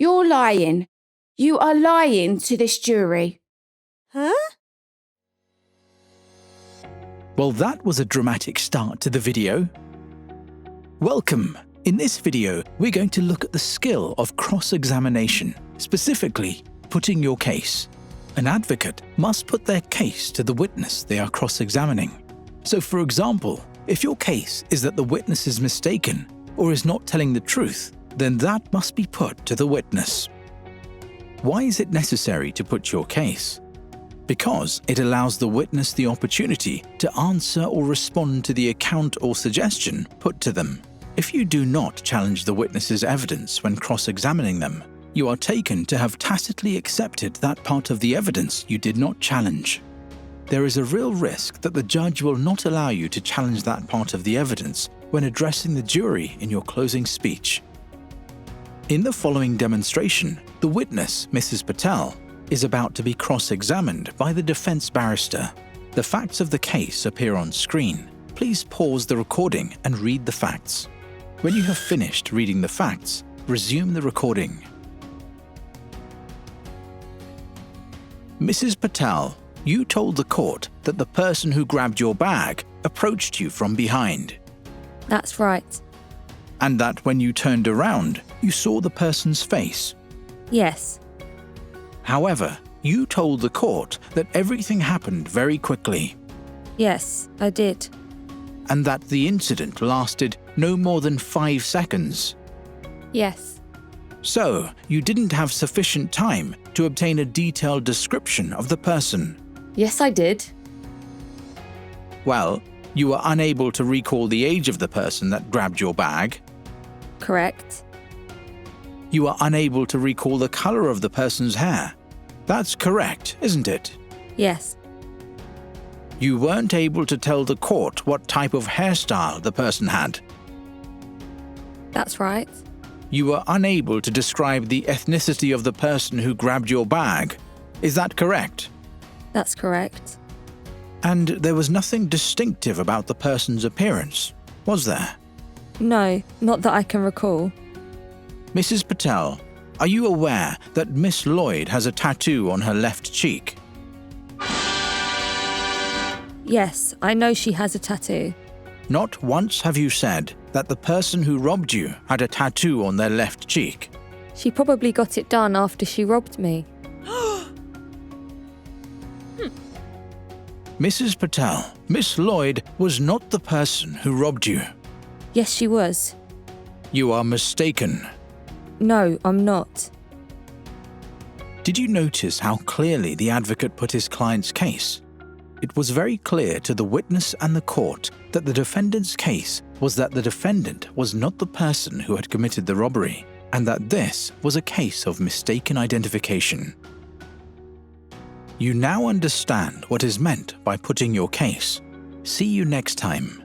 You're lying. You are lying to this jury. Huh? Well, that was a dramatic start to the video. Welcome! In this video, we're going to look at the skill of cross-examination, specifically putting your case. An advocate must put their case to the witness they are cross-examining. So, for example, if your case is that the witness is mistaken or is not telling the truth, then that must be put to the witness. Why is it necessary to put your case? Because it allows the witness the opportunity to answer or respond to the account or suggestion put to them. If you do not challenge the witness's evidence when cross-examining them, you are taken to have tacitly accepted that part of the evidence you did not challenge. There is a real risk that the judge will not allow you to challenge that part of the evidence when addressing the jury in your closing speech. In the following demonstration, the witness, Mrs. Patel, is about to be cross-examined by the defense barrister. The facts of the case appear on screen. Please pause the recording and read the facts. When you have finished reading the facts, resume the recording. Mrs. Patel, you told the court that the person who grabbed your bag approached you from behind. That's right. And that when you turned around, you saw the person's face. Yes. However, you told the court that everything happened very quickly. Yes, I did. And that the incident lasted no more than 5 seconds. Yes. So, you didn't have sufficient time to obtain a detailed description of the person. Yes, I did. Well, you were unable to recall the age of the person that grabbed your bag. Correct. You are unable to recall the color of the person's hair. That's correct, isn't it? Yes. You weren't able to tell the court what type of hairstyle the person had. That's right. You were unable to describe the ethnicity of the person who grabbed your bag. Is that correct? That's correct. And there was nothing distinctive about the person's appearance, was there? No, not that I can recall. Mrs. Patel, are you aware that Miss Lloyd has a tattoo on her left cheek? Yes, I know she has a tattoo. Not once have you said that the person who robbed you had a tattoo on their left cheek. She probably got it done after she robbed me. Mrs. Patel, Miss Lloyd was not the person who robbed you. Yes, she was. You are mistaken. No, I'm not. Did you notice how clearly the advocate put his client's case? It was very clear to the witness and the court that the defendant's case was that the defendant was not the person who had committed the robbery, and that this was a case of mistaken identification. You now understand what is meant by putting your case. See you next time.